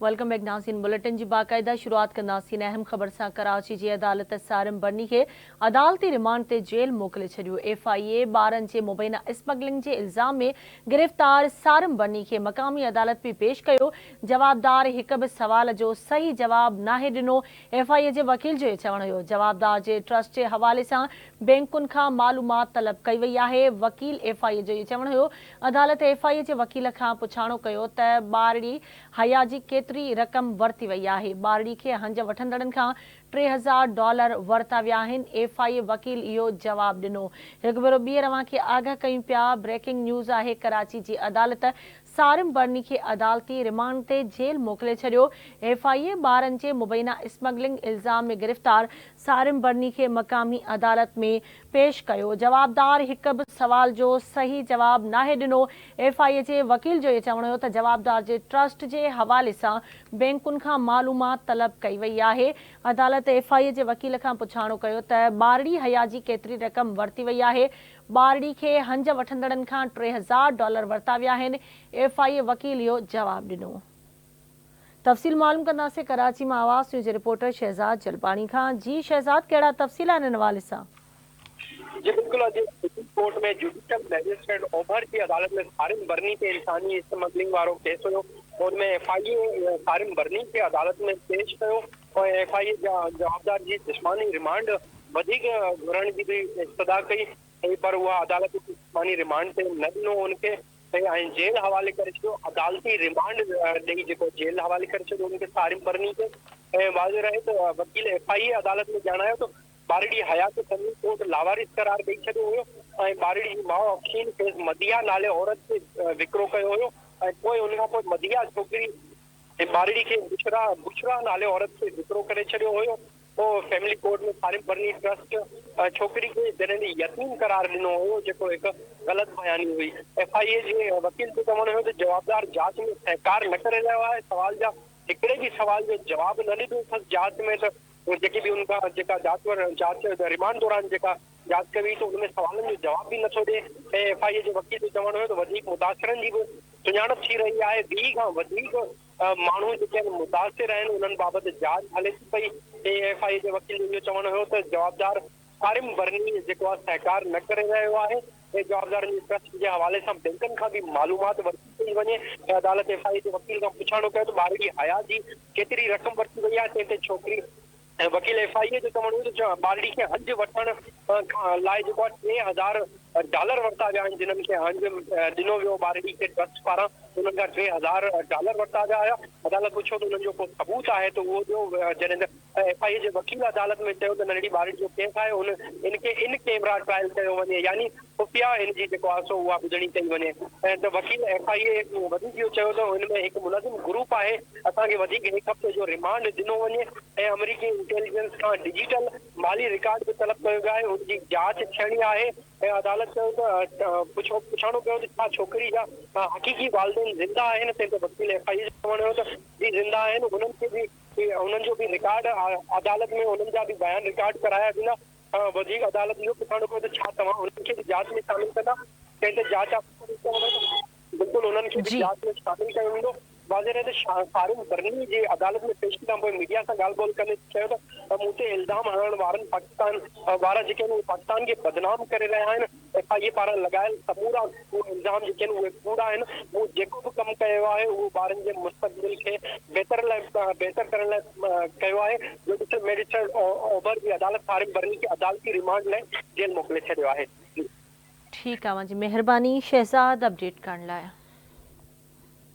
Welcome back नाज़रीन। Bulletin जी बाकायदा शुरुआत कंदासीं अहम ख़बर सां। कराची जी अदालत सारिम बर्नी खे अदालती रिमांड ते जेल मोकिले छॾियो। FIA ॿारनि जे मुबैना स्मगलिंग जे इल्ज़ाम में गिरफ़्तार सारिम बर्नी खे मक़ामी अदालत में पेश कयो। जवाबदार हिक बि सवाल जो सही जवाब नाहे ॾिनो। FIA जे वकील जो चवणु हुयो जवाबदार जे ट्रस्ट जे हवाले सां बैंकुनि खां मालूमात तलब कई वई आहे। वकील FIA जो चवणु हुयो अदालत FIA जे वकील खां पुछाणो कयो त ॿारड़ी हया जी केतिरी रक़म वरिती वई आहे। ॿारड़ी खे हंज वठंदड़नि खां $3000 वरिता विया आहिनि। FIA वकील इहो जवाब ॾिनो। हिकु भेरो ॿीहर अव्हां खे आगाह कयूं पिया। ब्रेकिंग न्यूज़ आहे। कराची जी अदालत सारिम बर्नी खे अदालती रिमांड ते जेल मोकिले छॾियो। FIA ॿारनि जे मुबैना स्मगलिंग इल्ज़ाम में गिरफ़्तार सारिम बर्नी खे मक़ामी अदालत में पेश कयो। जवाबदार हिक बि सवाल जो सही जवाब नाहे ॾिनो। FIA जे वकील जो चवणु हुयो त जवाबदार जे ट्रस्ट जे हवाले सां बैंकुनि खां मालूमात तलब कई वई आहे। अदालत FIA जे वकील खां पुछाणो कयो त ॿारड़ी हया जी केतिरी रक़म वरिती वई आहे। ॿारड़ी खे हंज वठंदड़नि खां $3000 वरिता विया आहिनि। FIA वकील इहो जवाब ॾिनो। तफ़सील मालूम कंदासीं कराची मां आवाज़ न्यूज़ जे रिपोर्टर शहज़ाद जलपानी खां। जी शहज़ाद, कहिड़ा तफ़सील आहिनि हिन हवाले सां? जी बिल्कुल। अॼु सुप्रीम कोर्ट में जुडिशियल मैजिस्ट्रेट ओभर की अदालत में सारिम बर्नी के इंसानी स्मगलिंग वारो केस हुयो। उनमें FIA सारिम बर्नी के अदालत में पेश कयो और FIA जवाबदार जी जिस्मानी रिमांड वधीक घुरण जी भी इस्तदा कई, पर उहा अदालत जिस्मानी रिमांड ते न ॾिनो उनखे ऐं जेल हवाले करे छॾियो। अदालती रिमांड ॾेई जेको जेल हवाले करे छॾियो उनखे सारिम बर्नी खे। ऐं वाज़े रहे त वकील FIA अदालत में ॼाणायो त ॿारड़ी हया खे सुप्रीम कोर्ट लावारिस करार ॾेई छॾियो हुयो ऐं ॿारड़ी जी माउ अफ़शीन खेसि मदिया नाले औरत खे विकिरो कयो हुयो ऐं पोइ उनखां पोइ मदिया छोकिरी ॿारड़ी खे बुशरा नाले औरत खे विकिरो करे छॾियो हुयो। पोइ फैमिली कोर्ट में सारिम बर्नी ट्रस्ट छोकिरी खे जॾहिं यतीम करार ॾिनो हुयो, जेको हिकु ग़लति बयानी हुई। FIA जे वकील जो चवणु हुयो त जवाबदार जांच में सहकार न करे रहियो आहे। सवाल जा हिकिड़े बि सवाल जो जवाब न ॾिनो अथसि जांच में। त जेके भी उनका जेका जांच रिमांड दौरान जेका जांच कई तो उनमें सवालनि जो जवाब भी नथो ॾे। FIA जे वकील जो चवणु हुयो त वधीक मुतासिरनि जी बि सुञाणप थी रही आहे। 2 खां वधीक माण्हू जेके आहिनि मुतासिर आहिनि, उन्हनि बाबति जांच हले थी पई। FIA जे वकील जो चवणु हुयो त जवाबदार सारिम बर्नी जेको आहे सहकार न करे रहियो आहे ऐं जवाबदारनि जे ट्रस्ट जे हवाले सां बैंकनि खां बि मालूमात वरिती कई वञे। अदालत FIA जे वकील खां पुछाणो कयो त ॿारड़ी हया जी केतिरी रक़म वरिती वई आहे। तंहिं ते छोकिरी वकील FIA जो चवणु हुयो त ॿारड़ी खे हंज वठण लाइ जेको आहे $3000 वरिता विया आहिनि, जिन्हनि खे हंज ॾिनो वियो ॿारड़ी खे ट्रस्ट पारां। उन्हनि खां $3000 वरिता विया हुया। अदालत पुछो त उन्हनि जो को सबूत आहे त उहो ॾियो। जॾहिं त FIA जे वकील अदालत में चयो त नंढड़ी ॿारड़ी जो केस आहे, इनखे इन कैमरा ट्रायल कयो वञे, यानी खुफ़िया इनजी जेको आहे सो उहा ॿुधणी कई वञे। ऐं त वकील FIA वधीक इहो चयो त हिनमें हिकु मुलज़िम ग्रुप आहे, असांखे वधीक हिकु हफ़्ते जो रिमांड ॾिनो वञे ऐं अमेरिकी इंटेलिजेंस खां डिजिटल माली रिकॉर्ड बि तलब कयो वियो आहे, उनजी जांच थियणी आहे। ऐं अदालत चयो त पुछाणो कयो त छा छोकिरी जा हक़ीक़ी वालिदैन ज़िंदा आहिनि। तंहिं ते वकील FIA जो चवणु हुयो त जी ज़िंदा आहिनि। उन्हनि खे बि उन्हनि जो बि रिकॉर्ड अदालत में उन्हनि जा बि बयान रिकॉर्ड कराया वेंदा। वधीक अदालत इहो पुछाणो कयो त छा तव्हां उन्हनि खे बि जांच में शामिल कंदा। तंहिं ते जांच बिल्कुलु उन्हनि खे बि जांच में शामिल कयो वेंदो। वाज़े रहे त सारिम बर्नी जे अदालत में पेशी खां पोइ मीडिया सां ॻाल्हि ॿोल करे चयो त मूं ते इल्ज़ाम हणण वारनि पाकिस्तान वारा जेके आहिनि उहे पाकिस्तान खे बदनाम करे रहिया आहिनि। FIA पारां लॻायल समूरा इल्ज़ाम जेके आहिनि उहे कूड़ा आहिनि। मूं जेको बि कमु कयो आहे उहो ॿारनि जे मुस्तक़बिल खे बहितर करण लाइ कयो आहे। जुडिशियल मैजिस्ट्रेट ओभर जी अदालत सारिम बर्नी खे अदालती रिमांड लाइ जेल मोकिले छॾियो आहे। ठीकु आहे, मुंहिंजी महिरबानी शहज़ाद अपडेट करण लाइ।